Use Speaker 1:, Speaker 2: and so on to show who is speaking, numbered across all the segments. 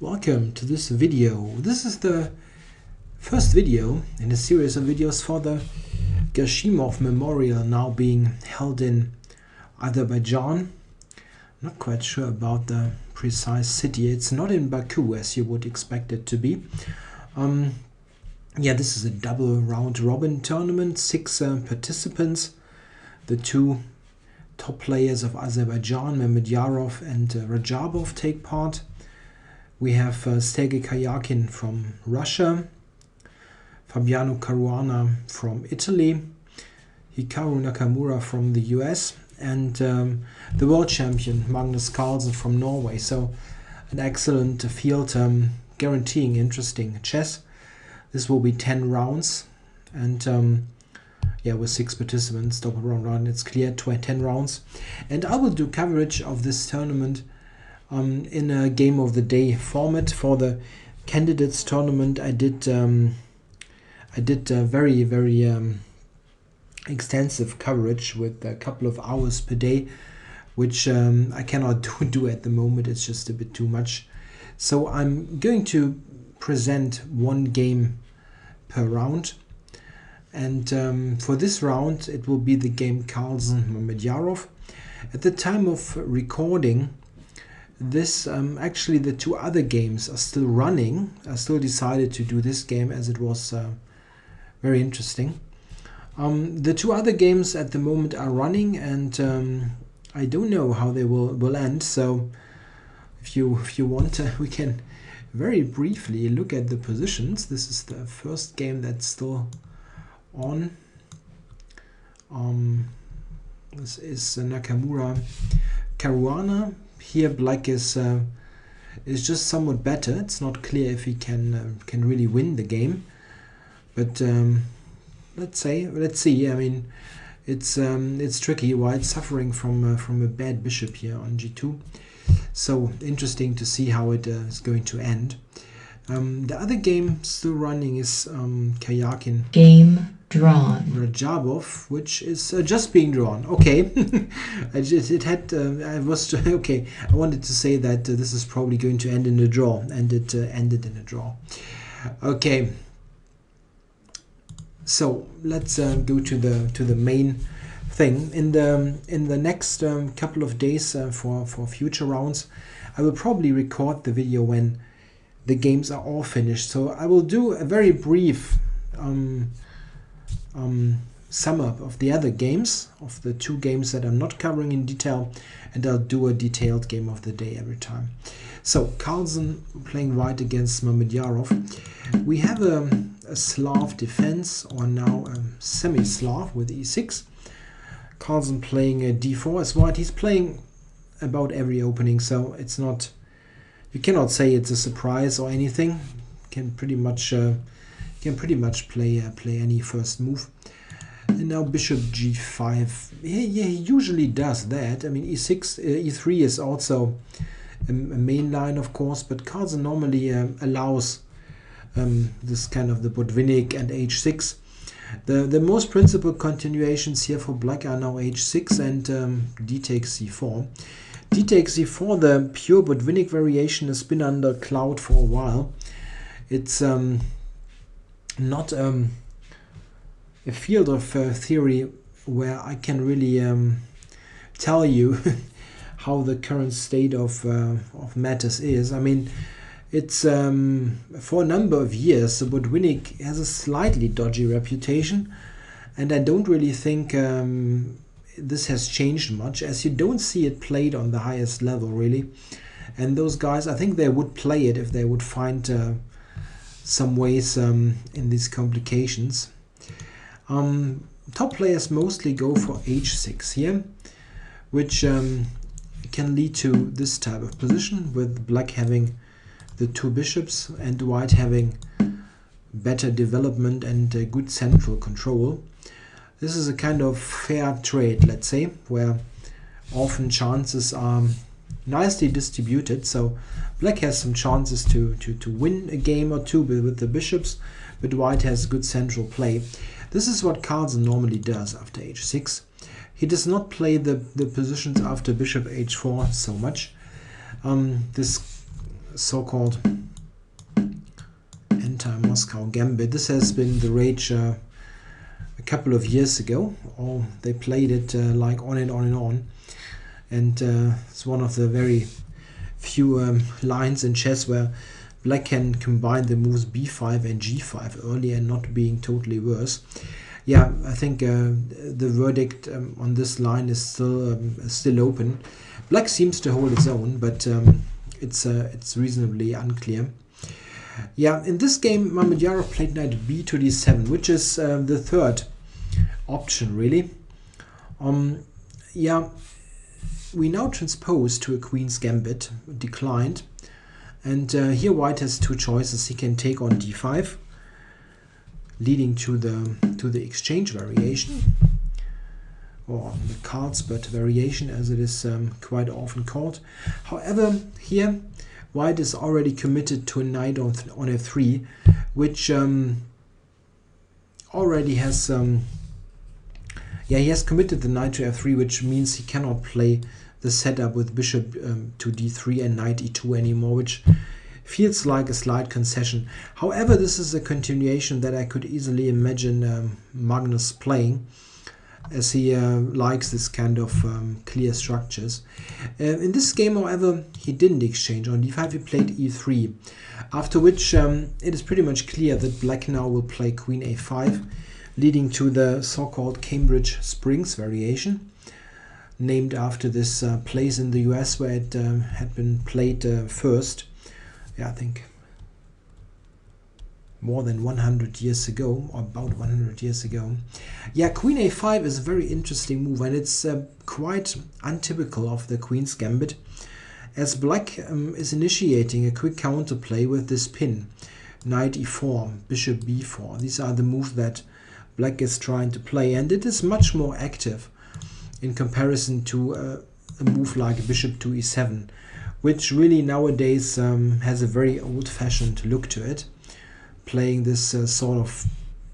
Speaker 1: Welcome to this video. This is the first video in a series of videos for the Gashimov Memorial now being held in Azerbaijan. Not quite sure about the precise city. It's not in Baku as you would expect it to be. This is a double round robin tournament, 6 participants. The two top players of Azerbaijan, Mamedyarov and Rajabov, take part. We have Shakryiar from Russia, Fabiano Caruana from Italy, Hikaru Nakamura from the US, and the world champion Magnus Carlsen from Norway. So an excellent field, guaranteeing interesting chess. This will be 10 rounds, and with 6 participants, double round, it's clear, 10 rounds. And I will do coverage of this tournament in a game of the day format. For the candidates tournament, I did very extensive coverage with a couple of hours per day, which I cannot do at the moment. It's just a bit too much. So I'm going to present one game per round, and for this round it will be the game Carlsen-Mamedyarov. At the time of recording this, actually the 2 other games are still running. I still decided to do this game as it was very interesting. The 2 other games at the moment are running, and I don't know how they will end. So if you want, we can very briefly look at the positions. This is the first game that's still on. This is Nakamura Caruana. Here black is just somewhat better. It's not clear if he can really win the game, but let's see. I mean, it's tricky. White suffering from a bad bishop here on g2, so interesting to see how it is going to end. The other game still running is Kayakin.
Speaker 2: Game drawn.
Speaker 1: Rajabov, which is just being drawn. Okay, I wanted to say that this is probably going to end in a draw, and it ended in a draw. Okay, so let's go to the main thing. In the next couple of days for future rounds, I will probably record the video when the games are all finished. So I will do a very brief sum up of the other games, of the 2 games that I'm not covering in detail, and I'll do a detailed game of the day every time. So Carlsen playing white against Mamedyarov. We have a Slav defense, or now a semi-Slav with e6. Carlsen playing a d4 as white. He's playing about every opening, so it's not, you cannot say it's a surprise or anything. Can pretty much play any first move. And now bishop g5. He usually does that. I mean, e6, e3 is also a main line, of course, but Carlsen normally allows this kind of the Botvinnik and h6. The most principal continuations here for black are now h6 and d takes c4. D takes c4, the pure Botvinnik variation, has been under cloud for a while. It's not a field of theory where I can really tell you how the current state of matters is. I mean, it's for a number of years, the Botvinnik has a slightly dodgy reputation, and I don't really think this has changed much, as you don't see it played on the highest level really. And those guys, I think they would play it if they would find some ways in these complications. Top players mostly go for h6 here, which can lead to this type of position, with black having the 2 bishops and white having better development and good central control. This is a kind of fair trade, let's say, where often chances are nicely distributed. So black has some chances to win a game or 2 with the bishops, but white has good central play. This is what Carlsen normally does after h6. He does not play the positions after bishop h4 so much. This so-called anti-Moscow Gambit. This has been the rage a couple of years ago. Oh, they played it like on and on and on. And it's one of the very few lines in chess where black can combine the moves b5 and g5 early and not being totally worse. Yeah, I think the verdict on this line is still open. Black seems to hold its own, but it's reasonably unclear. Yeah, in this game, Mamedyarov played knight b to d7, which is the third option, really. Yeah, we now transpose to a queen's gambit, declined, and here white has two choices. He can take on d5, leading to the exchange variation, or the Carlsbad variation, as it is quite often called. However, here white is already committed to a knight on f3, which already has he has committed the knight to f3, which means he cannot play the setup with bishop to d3 and knight e2 anymore, which feels like a slight concession. However, this is a continuation that I could easily imagine Magnus playing, as he likes this kind of clear structures. In this game, however, he didn't exchange. On d5 he played e3, after which it is pretty much clear that black now will play queen a5, leading to the so-called Cambridge Springs variation, named after this place in the US where it had been played first. Yeah, I think more than 100 years ago, or about 100 years ago. Yeah, queen a5 is a very interesting move, and it's quite untypical of the queen's gambit, as black is initiating a quick counterplay with this pin, knight e4, bishop b4. These are the moves that black is trying to play, and it is much more active in comparison to a move like bishop to e7, which really nowadays has a very old-fashioned look to it, playing this sort of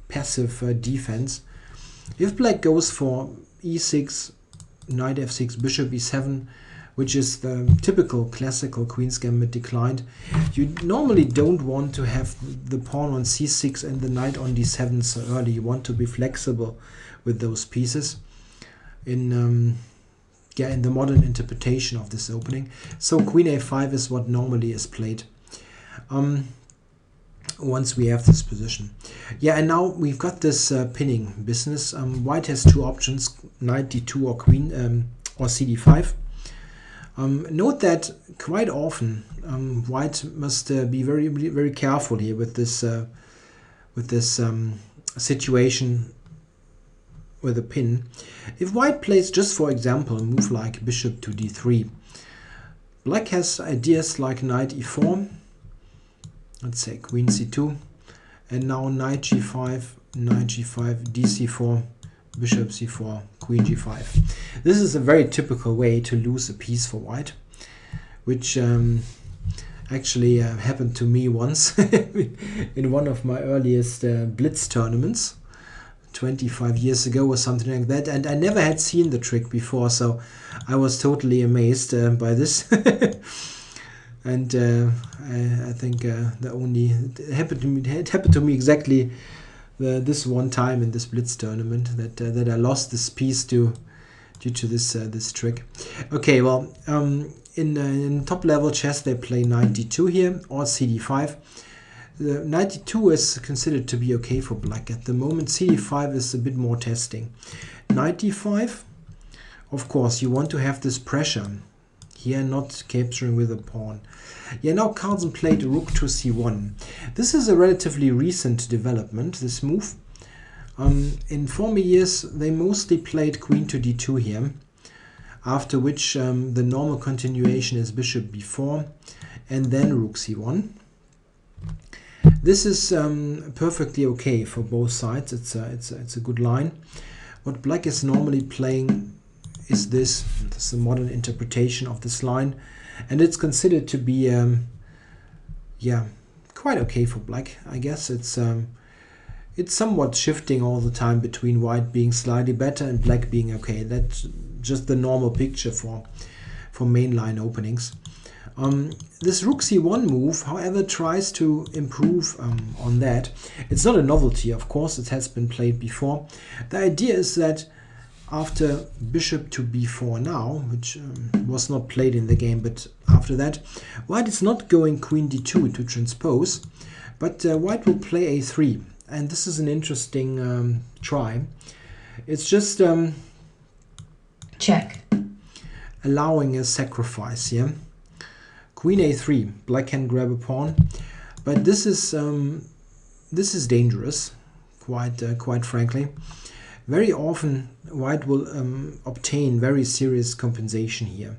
Speaker 1: passive defense. If black goes for e6, knight f6, bishop e7, which is the typical classical queen's gambit declined, you normally don't want to have the pawn on c6 and the knight on d7 so early. You want to be flexible with those pieces in the modern interpretation of this opening. So queen a5 is what normally is played once we have this position. Yeah, and now we've got this pinning business. White has two options, knight d2 or queen or cd5. Note that quite often white must be very careful here with this situation with a pin. If white plays, just for example, a move like bishop to d3, black has ideas like knight e4, let's say queen c2, and now knight g5, dc4, bishop c4, queen g5. This is a very typical way to lose a piece for white, which actually happened to me once in one of my earliest blitz tournaments 25 years ago or something like that, and I never had seen the trick before, so I was totally amazed by this. And I think it happened to me exactly this one time in this blitz tournament that I lost this piece due to this trick. Okay, well, in top level chess they play knight d2 here or cd5. The knight d2 is considered to be okay for black at the moment. cd5 is a bit more testing. Knight d5, of course, you want to have this pressure here, not capturing with a pawn. Yeah, now Carlsen played rook to c1. This is a relatively recent development, this move. In former years, they mostly played queen to d2 here, after which the normal continuation is bishop b4 and then rook c1. This is perfectly okay for both sides. It's a good line. What black is normally playing is this. This is a modern interpretation of this line, and it's considered to be yeah, quite okay for black. I guess it's somewhat shifting all the time between white being slightly better and black being okay. That's just the normal picture for mainline openings. This Rook C1 move, however, tries to improve on that. It's not a novelty, of course, it has been played before. The idea is that after Bishop to B4 now, which was not played in the game, but after that, White is not going Queen D2 to transpose, but White will play A3. And this is an interesting try. It's just
Speaker 2: check,
Speaker 1: allowing a sacrifice here. Queen A3, Black can grab a pawn, but this is dangerous, quite frankly. Very often White will obtain very serious compensation here.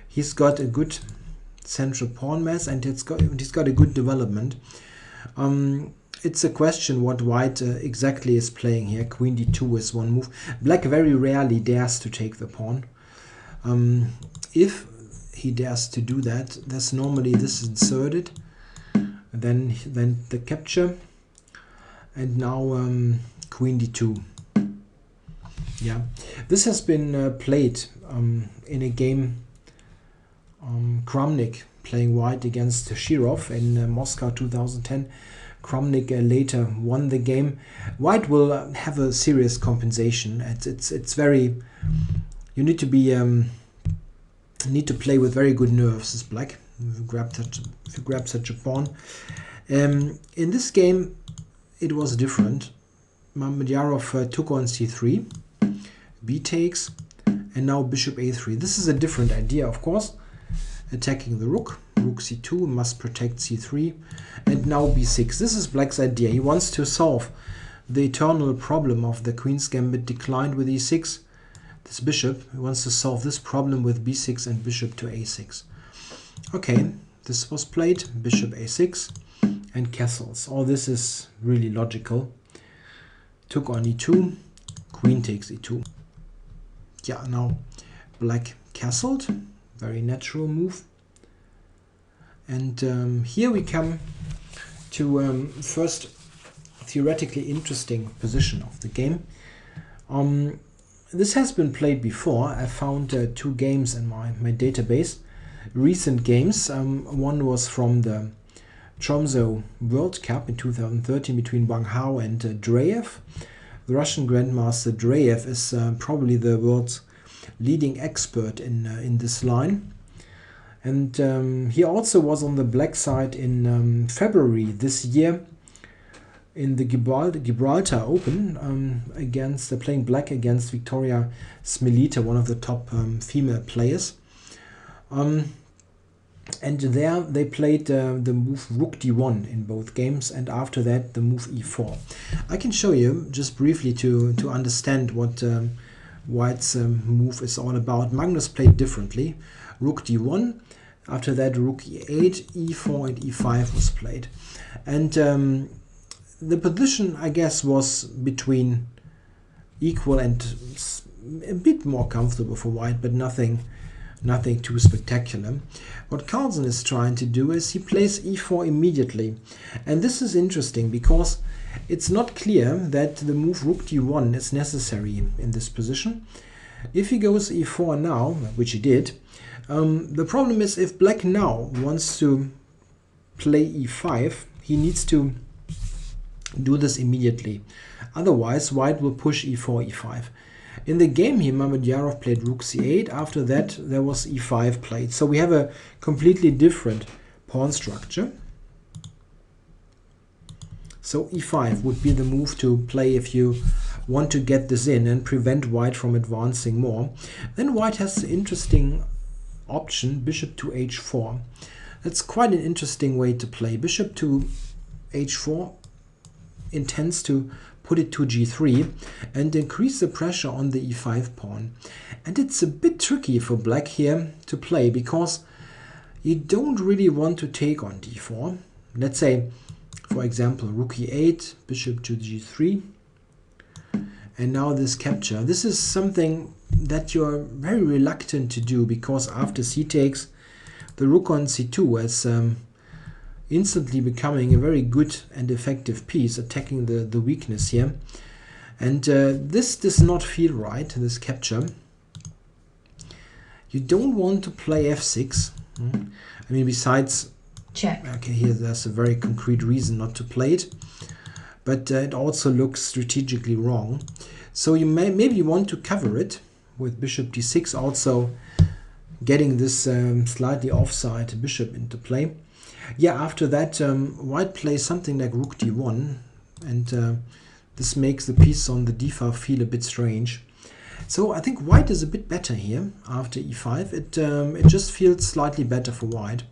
Speaker 1: He's got a good central pawn mass and he's got a good development. It's a question what White exactly is playing here. Queen D2 is one move. Black very rarely dares to take the pawn. If he dares to do that, that's normally this is inserted, then the capture, and now Queen D2. Yeah, this has been played in a game, Kramnik playing White against Shakryiar in Moscow 2010. Kramnik later won the game. White will have a serious compensation. It's very, you need to be need to play with very good nerves as Black. If you grab such a pawn. In this game, it was different. Mamedyarov took on C3, B takes, and now Bishop A3. This is a different idea, of course. Attacking the Rook. Rook C2 must protect C3, and now B6. This is Black's idea. He wants to solve the eternal problem of the Queen's Gambit declined with E6. This bishop wants to solve this problem with B6 and Bishop to A6. Okay, this was played. Bishop A6 and castles. All this is really logical. Took on E2. Queen takes E2. Yeah, now Black castled. Very natural move. And here we come to first theoretically interesting position of the game. This has been played before. I found two games in my database, recent games. One was from the Tromsø World Cup in 2013 between Wang Hao and Dreyev. The Russian Grandmaster Dreyev is probably the world's leading expert in this line. And he also was on the Black side in February this year in the Gibraltar Open against playing Black against Victoria Smelita, one of the top female players. And there they played the move Rook D1 in both games, and after that the move E4. I can show you just briefly to understand what White's move is all about. Magnus played differently. Rook D1. After that, Rook E8, E4, and E5 was played. And the position, I guess, was between equal and a bit more comfortable for White, but nothing too spectacular. What Carlsen is trying to do is he plays E4 immediately. And this is interesting because it's not clear that the move Rook D1 is necessary in this position. If he goes E4 now, which he did, the problem is if Black now wants to play E5, he needs to do this immediately. Otherwise, White will push E4, E5. In the game here, Mamedyarov played Rook C8. After that, there was E5 played. So we have a completely different pawn structure. So E5 would be the move to play if you want to get this in and prevent White from advancing more. Then White has the interesting option, Bishop to H4. That's quite an interesting way to play. Bishop to H4 intends to put it to G3 and increase the pressure on the E5 pawn. And it's a bit tricky for Black here to play because you don't really want to take on D4. Let's say, for example, Rook E8, Bishop to G3, and now this capture. This is something that you're very reluctant to do because after C takes, the Rook on C2 is instantly becoming a very good and effective piece, attacking the weakness here. And this does not feel right, this capture. You don't want to play F6. I mean, besides,
Speaker 2: check.
Speaker 1: okay, here there's a very concrete reason not to play it, but it also looks strategically wrong. So you maybe you want to cover it with bishop d6, also getting this slightly offside bishop into play. Yeah, after that, white plays something like rook d1, and this makes the piece on the d5 feel a bit strange. So I think white is a bit better here after e5. It just feels slightly better for white.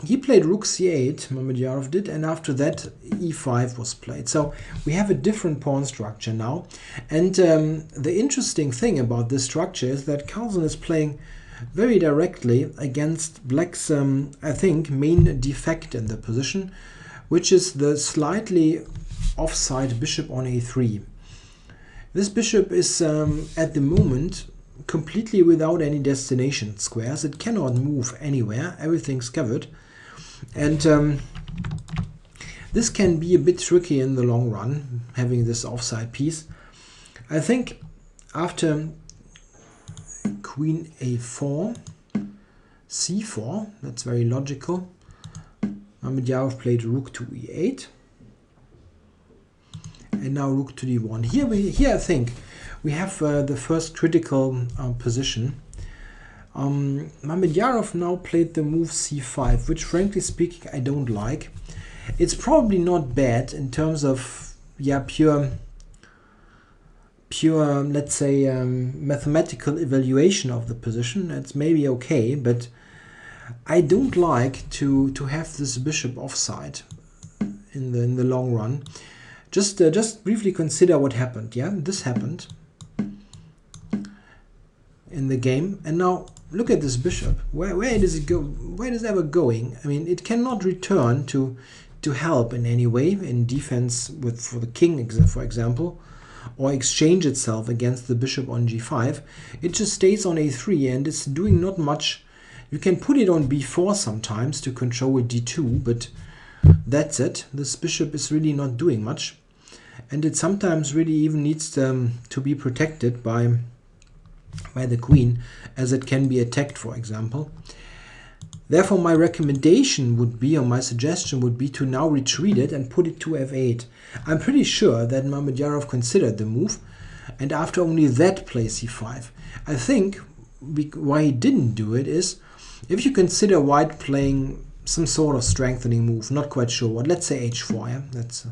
Speaker 1: He played rook c8, Mamedyarov did, and after that e5 was played. So we have a different pawn structure now. And the interesting thing about this structure is that Carlsen is playing very directly against black's, I think, main defect in the position, which is the slightly offside bishop on a3. This bishop is at the moment completely without any destination squares. It cannot move anywhere. Everything's covered. And this can be a bit tricky in the long run, having this offside piece. I think after queen a4, c4, that's very logical. Mamedyarov played rook to e8. And now rook to d1. Here I think we have the first critical position. Mamedyarov now played the move c5, which frankly speaking I don't like. It's probably not bad in terms of pure let's say mathematical evaluation of the position. It's maybe okay, but I don't like to have this bishop offside in the long run. Just briefly consider what happened. Yeah, this happened in the game, and now look at this bishop. Where does it go? Where is it ever going? I mean, it cannot return to help in any way in defense for the king, for example, or exchange itself against the bishop on g5. It just stays on a3 and it's doing not much. You can put it on b4 sometimes to control d2, but that's it. This bishop is really not doing much, and it sometimes really even needs to be protected by the queen, as it can be attacked, for example. Therefore, my recommendation would be, or my suggestion would be, to now retreat it and put it to f8. I'm pretty sure that Mamedyarov considered the move, and after only that play c5. I think why he didn't do it is, if you consider white playing some sort of strengthening move, not quite sure what, let's say h4, yeah? That's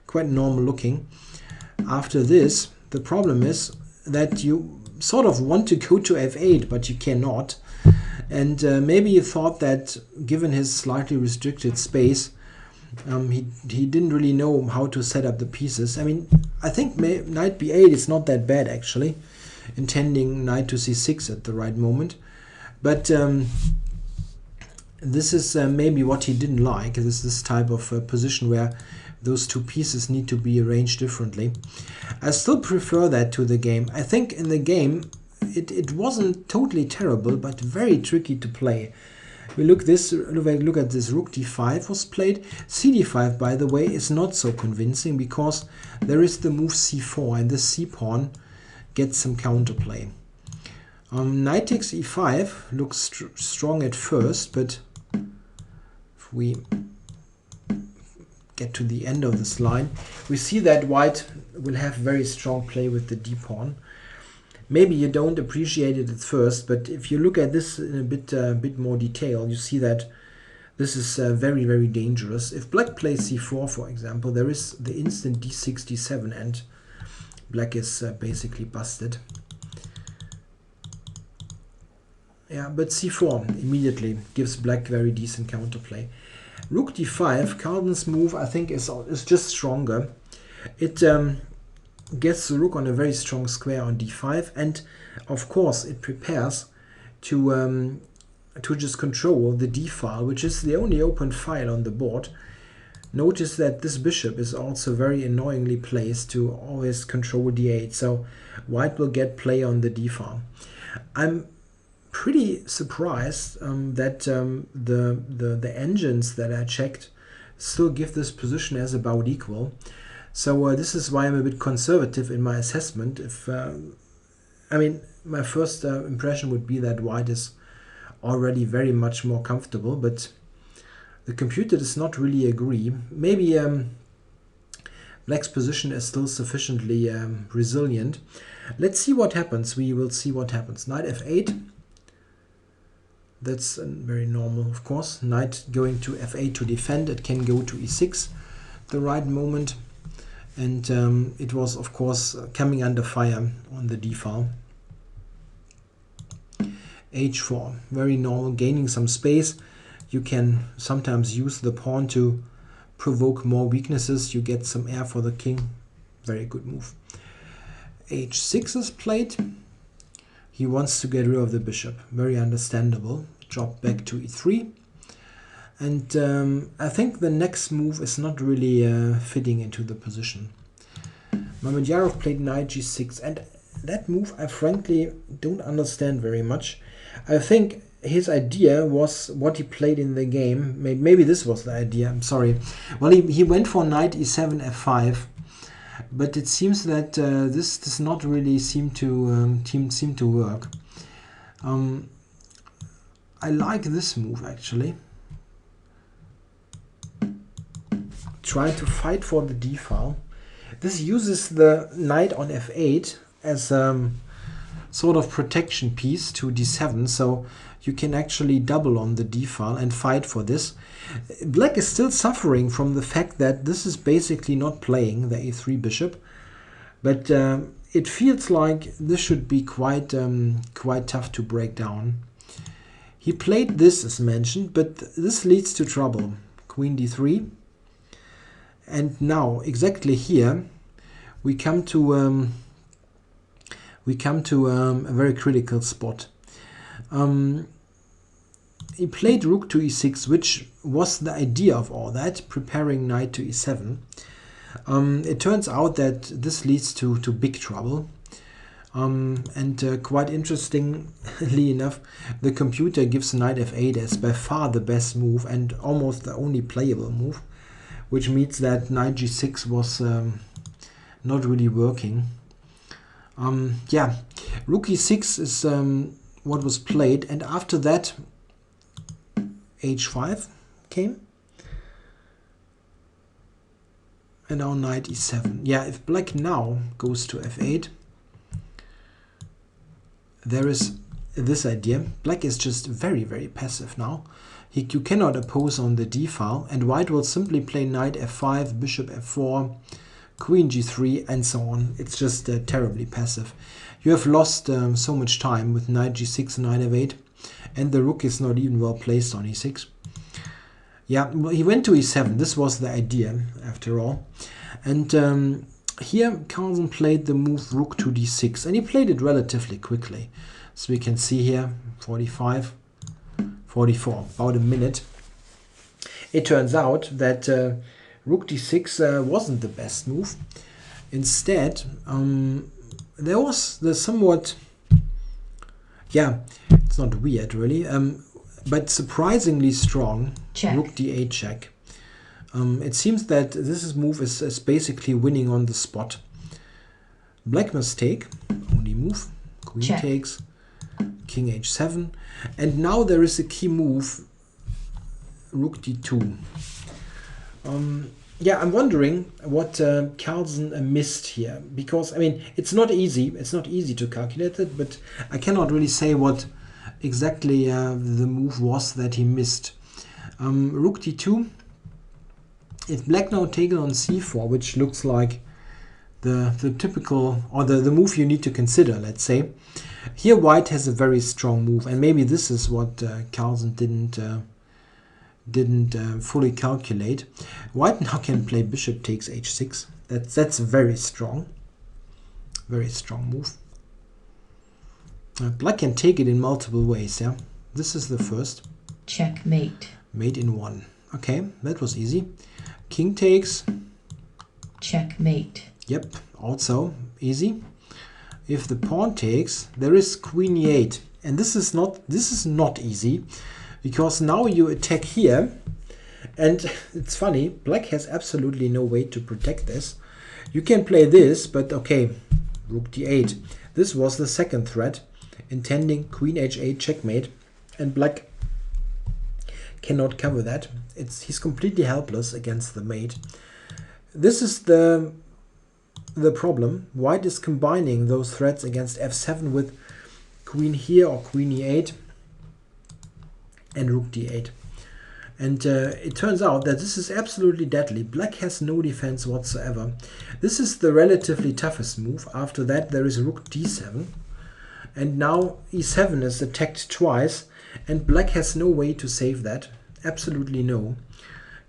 Speaker 1: quite normal looking. After this, the problem is that you sort of want to go to f8, but you cannot. And maybe he thought that given his slightly restricted space, he didn't really know how to set up the pieces. I mean, I think knight b8 is not that bad actually, intending knight to c6 at the right moment. But this is maybe what he didn't like, this type of position where those two pieces need to be arranged differently. I still prefer that to the game. I think in the game it wasn't totally terrible, but very tricky to play. We look at this rook d5 was played. cd5, by the way, is not so convincing because there is the move c4, and the c-pawn gets some counterplay. Knight takes e5 looks strong at first, but if we get to the end of this line, we see that white will have very strong play with the d-pawn. Maybe you don't appreciate it at first, but if you look at this in a bit more detail, you see that this is very, very dangerous. If black plays c4, for example, there is the instant d6, d7, and black is basically busted. Yeah, but c4 immediately gives black very decent counterplay. Rook d5, Carlsen's move, I think is just stronger. It gets the rook on a very strong square on d5, and of course it prepares to just control the d file, which is the only open file on the board. Notice that this bishop is also very annoyingly placed to always control d8, so white will get play on the d file. I'm pretty surprised that the engines that I checked still give this position as about equal. So this is why I'm a bit conservative in my assessment. If I mean, my first impression would be that white is already very much more comfortable, but the computer does not really agree. Maybe black's position is still sufficiently resilient. Let's see what happens. We will see what happens. Knight f8. That's very normal, of course. Knight going to f8 to defend. It can go to e6, the right moment. And it was, of course, coming under fire on the d file. h4, very normal, gaining some space. You can sometimes use the pawn to provoke more weaknesses. You get some air for the king. Very good move. h6 is played. He wants to get rid of the bishop. Very understandable. Drop back to e3. And I think the next move is not really fitting into the position. Mamedyarov played knight g6, and that move I frankly don't understand very much. I think his idea was what he played in the game. Maybe this was the idea, I'm sorry. Well, he went for knight e7, f5, but it seems that this does not really seem to work. I like this move actually. Try to fight for the d file. This uses the knight on f8 as sort of protection piece to d7, so you can actually double on the d file and fight for this. Black is still suffering from the fact that this is basically not playing the a3 bishop, but it feels like this should be quite tough to break down. He played this as mentioned, but this leads to trouble. Queen d3, and now exactly here we come to a very critical spot. He played rook to e6, which was the idea of all that, preparing knight to e7. It turns out that this leads to big trouble. And quite interestingly enough, the computer gives knight f8 as by far the best move and almost the only playable move, which means that knight g6 was not really working. Yeah, rook e6 is what was played, and after that h5 came, and now knight e7. Yeah, if black now goes to f8, there is this idea. Black is just very, very passive now. You cannot oppose on the d file, and white will simply play knight f5, bishop f4, queen g3, and so on. It's just terribly passive. You have lost so much time with knight g6 and knight f8, and the rook is not even well placed on e6. Yeah, well, he went to e7. This was the idea, after all. And here Carlsen played the move rook to d6, and he played it relatively quickly. So we can see here 45, 44, about a minute. It turns out that rook d6 wasn't the best move. Instead, there was the somewhat, yeah, it's not weird really, but surprisingly strong check. Rook d8 check. It seems that this move is basically winning on the spot. Black must take, only move, queen check. Takes, king h7, and now there is a key move, rook d2. Yeah, I'm wondering what Carlsen missed here, because I mean it's not easy to calculate it, but I cannot really say what exactly the move was that he missed. Rook d2. If black now taken on c4, which looks like the typical, or the move you need to consider, let's say, here white has a very strong move, and maybe this is what Carlsen didn't fully calculate. White now can play bishop takes h6. That's very strong move. Black can take it in multiple ways. Yeah, this is the first.
Speaker 2: Checkmate.
Speaker 1: Mate in one. Okay, that was easy. King takes.
Speaker 2: Checkmate.
Speaker 1: Yep, also easy. If the pawn takes, there is queen e8, and this is not easy, because now you attack here, and it's funny, black has absolutely no way to protect this. You can play this, but okay, rook d8. This was the second threat, intending queen h8 checkmate, and black cannot cover that. He's completely helpless against the mate. This is the problem. White is combining those threats against f7 with queen here or queen e8 and rook d8. And it turns out that this is absolutely deadly. Black has no defense whatsoever. This is the relatively toughest move. After that there is rook d7. And now e7 is attacked twice. And black has no way to save that. Absolutely no.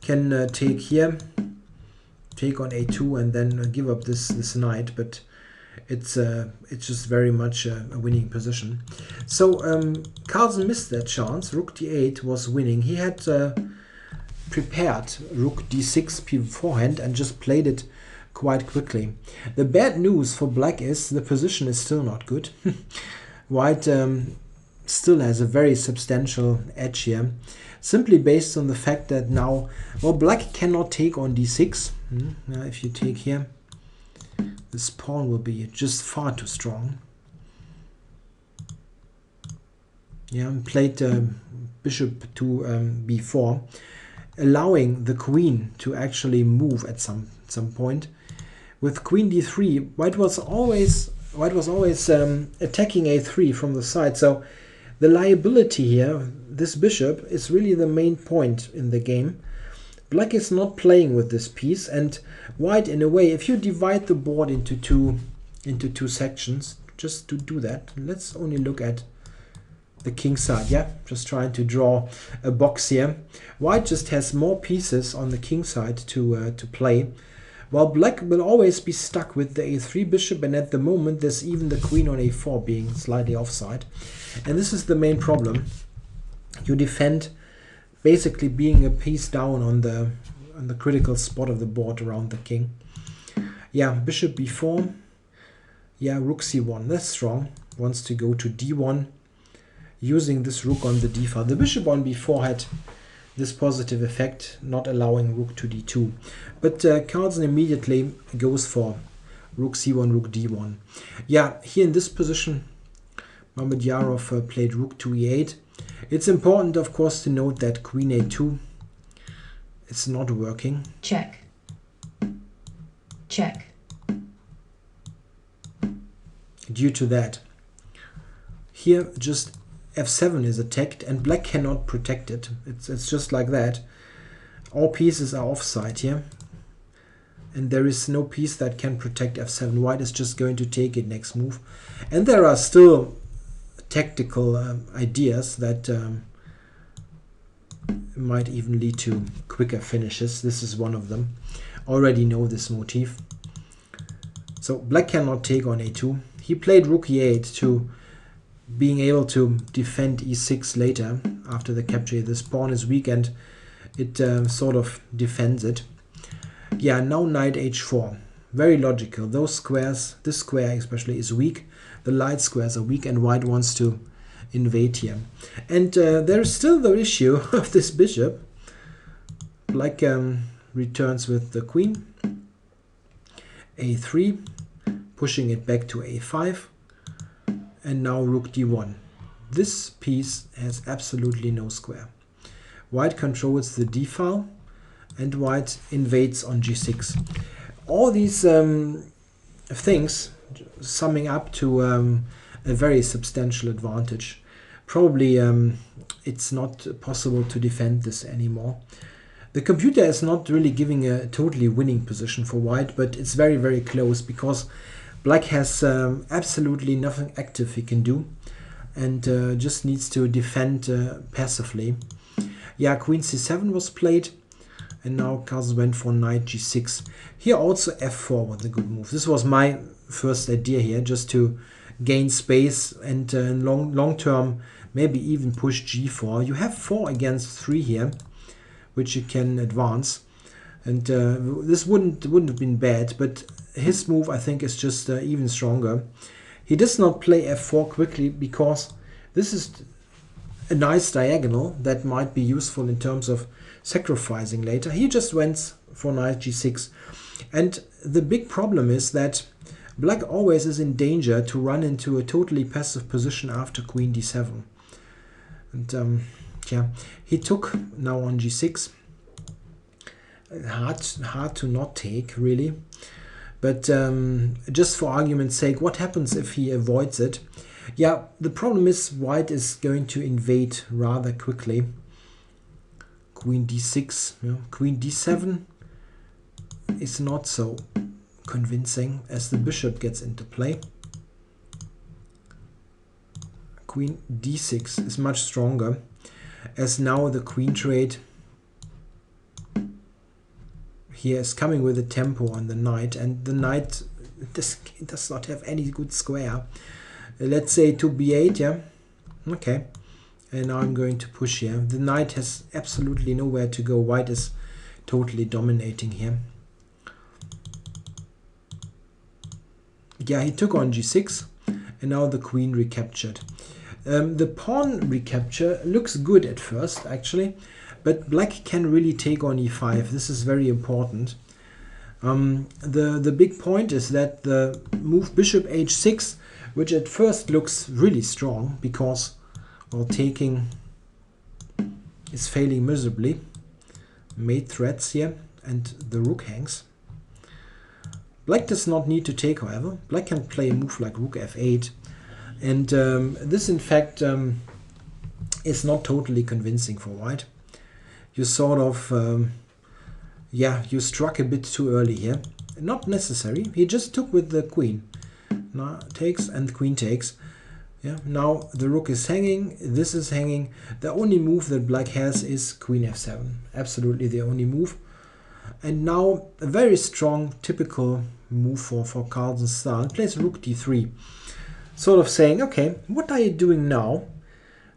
Speaker 1: Can take here, take on a2 and then give up this knight. But it's just very much a winning position. So Carlsen missed that chance. Rook d8 was winning. He had prepared rook d6 beforehand and just played it quite quickly. The bad news for black is the position is still not good. White still has a very substantial edge here, simply based on the fact that now, well, black cannot take on d6. If you take here, this pawn will be just far too strong. Yeah, played bishop to b4, allowing the queen to actually move at some point. With queen d3, white was always attacking a3 from the side. So the liability here, this bishop, is really the main point in the game. Black is not playing with this piece, and white, in a way, if you divide the board into two sections, just to do that, let's only look at the king side. Yeah, just trying to draw a box here. White just has more pieces on the king side to play, while black will always be stuck with the a3 bishop, and at the moment there's even the queen on a4 being slightly offside. And this is the main problem. You defend basically being a piece down on the critical spot of the board around the king. Yeah, bishop b4. Yeah, rook c1. That's strong. Wants to go to d1, using this rook on the d file. The bishop on b4 had this positive effect, not allowing rook to d2. But Carlsen immediately goes for rook c1, rook d1. Yeah, here in this position, Mamedyarov played rook to e8. It's important, of course, to note that queen a2 is not working.
Speaker 2: Check. Check.
Speaker 1: Due to that, here just f7 is attacked and black cannot protect it. It's just like that. All pieces are offside here, and there is no piece that can protect f7. White is just going to take it next move. And there are still tactical ideas that might even lead to quicker finishes. This is one of them. Already know this motif. So black cannot take on a2. He played rook e8 to being able to defend e6 later after the capture. This pawn is weak and it sort of defends it. Yeah, now knight h4. Very logical. Those squares, this square especially, is weak. The light squares are weak and white wants to invade here. And there is still the issue of this bishop. Black returns with the queen. a3, pushing it back to a5. And now rook d1. This piece has absolutely no square. White controls the d file and white invades on g6. All these things summing up to a very substantial advantage. Probably it's not possible to defend this anymore. The computer is not really giving a totally winning position for white, but it's very, very close because black has absolutely nothing active he can do and just needs to defend passively. Yeah, queen c7 was played, and now Carlsen went for knight g6. Here also f4 was a good move. This was my first idea here, just to gain space and long term maybe even push g4. You have 4 against 3 here, which you can advance, and this wouldn't have been bad, but his move I think is just even stronger. He does not play f4 quickly because this is a nice diagonal that might be useful in terms of sacrificing later. He just went for knight g6, and the big problem is that black always is in danger to run into a totally passive position after queen d7. And yeah, he took now on g6. Hard to not take, really. But just for argument's sake, what happens if he avoids it? Yeah, the problem is white is going to invade rather quickly. Queen d6, yeah. Queen d7 is not so convincing as the bishop gets into play. Queen d6 is much stronger, as now the queen trade here is coming with a tempo on the knight, and the knight does not have any good square. Let's say to b8, yeah, okay. And now I'm going to push here. The knight has absolutely nowhere to go. White is totally dominating here. Yeah, he took on g6, and now the queen recaptured. The pawn recapture looks good at first, actually, but black can really take on e5. This is very important. The big point is that the move bishop h6, which at first looks really strong because, well, taking is failing miserably. Mate threats here, and the rook hangs. Black does not need to take, however. Black can play a move like rook f8. And this, in fact, is not totally convincing for white. You sort of, yeah, you struck a bit too early here. Not necessary. He just took with the queen. Now takes and the queen takes. Yeah. Now the rook is hanging. This is hanging. The only move that black has is queen f7. Absolutely the only move. And now a very strong, typical move for Carlsen's style. Plays rook d3. Sort of saying, okay, what are you doing now?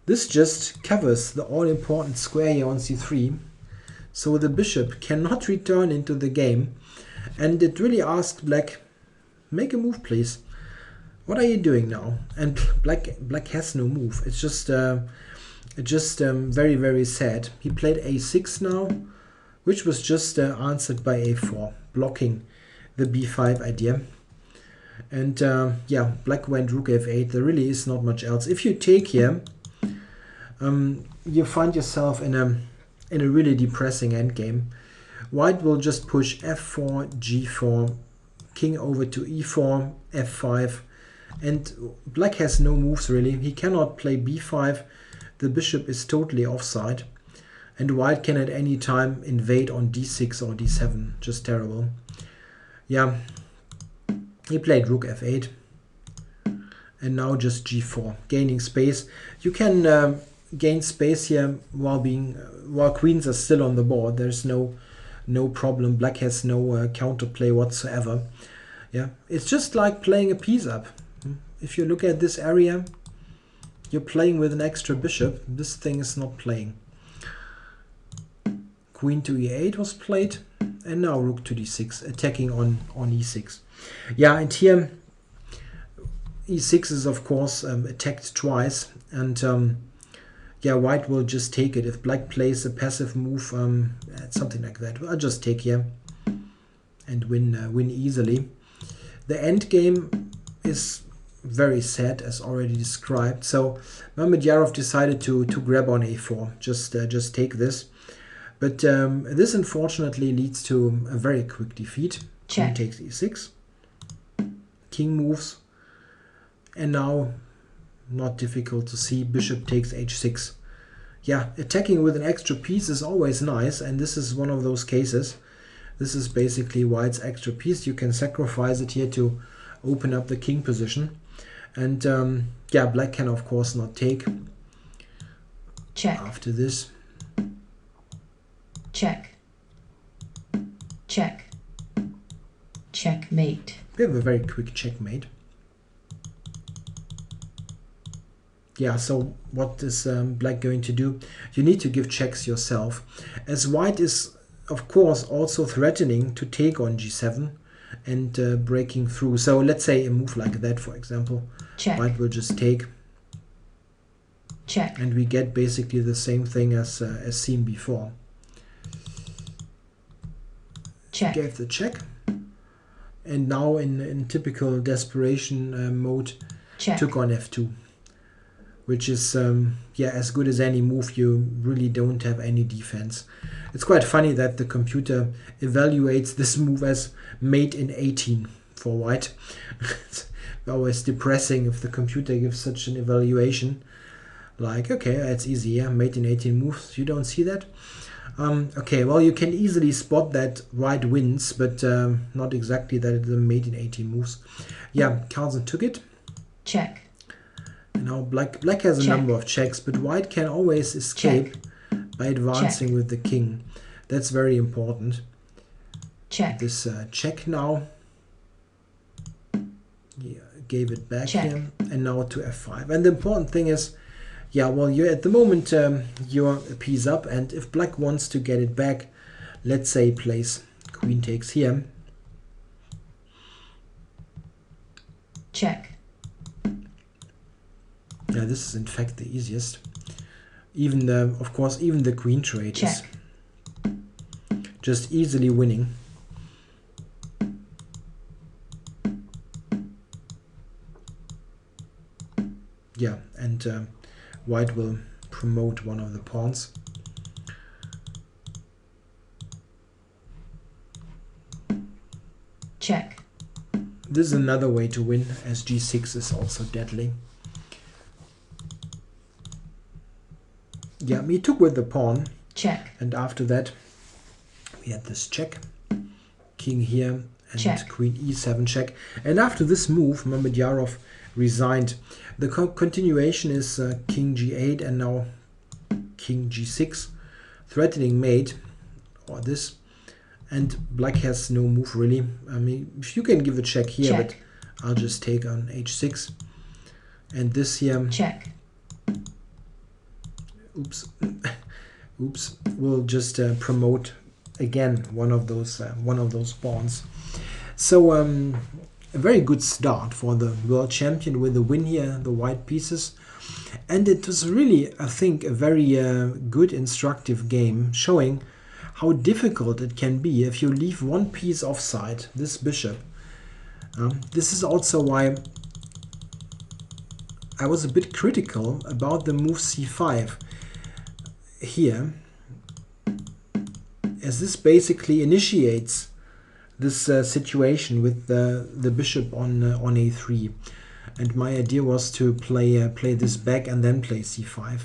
Speaker 1: This just covers the all-important square here on c3. So the bishop cannot return into the game. And it really asked black, make a move, please. What are you doing now? And black has no move. It's just very, very sad. He played a6 now, which was just answered by a4, blocking the b5 idea. And yeah, black went rook f8. There really is not much else. If you take here, you find yourself in a really depressing endgame. White will just push f4, g4, king over to e4, f5, and black has no moves really. He cannot play b5. The bishop is totally offside, and white can at any time invade on d6 or d7. Just terrible. Yeah, he played rook f8, and now just g4, gaining space. You can gain space here while queens are still on the board. There's no problem. Black has no counterplay whatsoever. Yeah, it's just like playing a piece up. If you look at this area, you're playing with an extra bishop. This thing is not playing. Queen to e8 was played, and now rook to d6, attacking on e6. Yeah, and here e6 is of course attacked twice, and yeah, white will just take it. If black plays a passive move, something like that, I'll just take here and win easily. The end game is very sad, as already described. So Mamedyarov decided to grab on a4, just take this. But this unfortunately leads to a very quick defeat.
Speaker 2: Check.
Speaker 1: Queen takes e6, king moves, and now, not difficult to see, bishop takes h6. Yeah, attacking with an extra piece is always nice, and this is one of those cases. This is basically white's extra piece. You can sacrifice it here to open up the king position. And yeah, black can of course not take.
Speaker 2: Check.
Speaker 1: After this.
Speaker 2: Check. Check. Checkmate.
Speaker 1: We have a very quick checkmate. Yeah, so what is black going to do? You need to give checks yourself, as white is of course also threatening to take on g7 and breaking through. So let's say a move like that, for example.
Speaker 2: Check.
Speaker 1: White will just take.
Speaker 2: Check.
Speaker 1: And we get basically the same thing as seen before.
Speaker 2: Check.
Speaker 1: Gave the check. And now in typical desperation mode,
Speaker 2: Check.
Speaker 1: took on f2. which is yeah, as good as any move. You really don't have any defense. It's quite funny that the computer evaluates this move as mate in 18 for white. It's always depressing if the computer gives such an evaluation. Like, okay, that's easy, yeah, mate in 18 moves. You don't see that? Okay, well, you can easily spot that white wins, but not exactly that it's a mate in 18 moves. Yeah, Carlsen took it.
Speaker 2: Check.
Speaker 1: And now black has a number of checks, but white can always escape by advancing with the king. That's very important.
Speaker 2: Check.
Speaker 1: This check now. Yeah, gave it back here. And now to f5. And the important thing is, yeah, well, you're at the moment, you're a piece up, and if black wants to get it back, let's say plays queen takes here.
Speaker 2: Check.
Speaker 1: Yeah, this is in fact the easiest. Even the, of course, even the queen trade is just easily winning. Yeah, and white will promote one of the pawns.
Speaker 2: Check.
Speaker 1: This is another way to win, as g6 is also deadly. Yeah, he took with the pawn.
Speaker 2: Check.
Speaker 1: And after that, we had this check. King here and queen e7 check. And after this move, Mamedyarov resigned. The continuation is king g8 and now king g6, threatening mate, or this. And black has no move really. I mean, if you can give a check here, but I'll just take on h6. And this here.
Speaker 2: Check.
Speaker 1: Oops. Oops. We'll just promote again one of those pawns. So a very good start for the world champion with the win here, the white pieces. And it was really, I think, a very good instructive game, showing how difficult it can be if you leave one piece offside, this bishop. This is also why I was a bit critical about the move c5 here, as this basically initiates this situation with the bishop on a3, and my idea was to play this back and then play c5.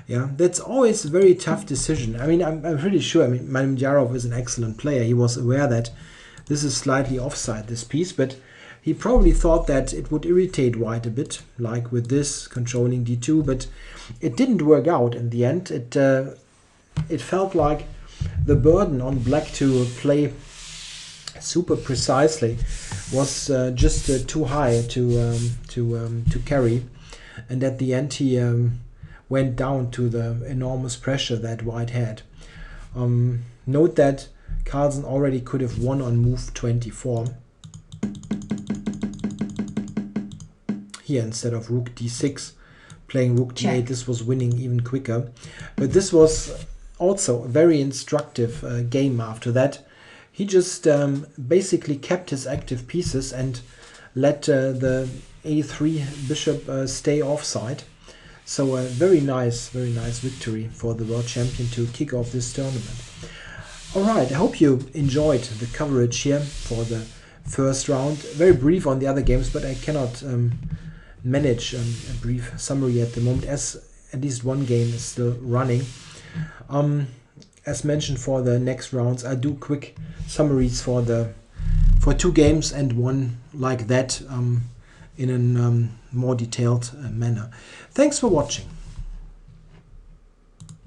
Speaker 1: Yeah, that's always a very tough decision. I mean, I'm pretty sure. I mean, Mamedyarov is an excellent player. He was aware that this is slightly offside, this piece, but he probably thought that it would irritate white a bit, like with this controlling d2, but it didn't work out in the end. It felt like the burden on black to play super precisely was just too high to carry, and at the end he went down to the enormous pressure that white had. Note that Carlsen already could have won on move 24 here instead of rook d6, playing rook d8. This was winning even quicker, but this was also a very instructive game. After that, he just basically kept his active pieces and let the a3 bishop stay offside. So a very nice victory for the world champion to kick off this tournament. Alright, I hope you enjoyed the coverage here for the first round. Very brief on the other games, but I cannot manage a brief summary at the moment, as at least one game is still running. As mentioned, for the next rounds, I do quick summaries for two games and one like that in a more detailed manner. Thanks for watching.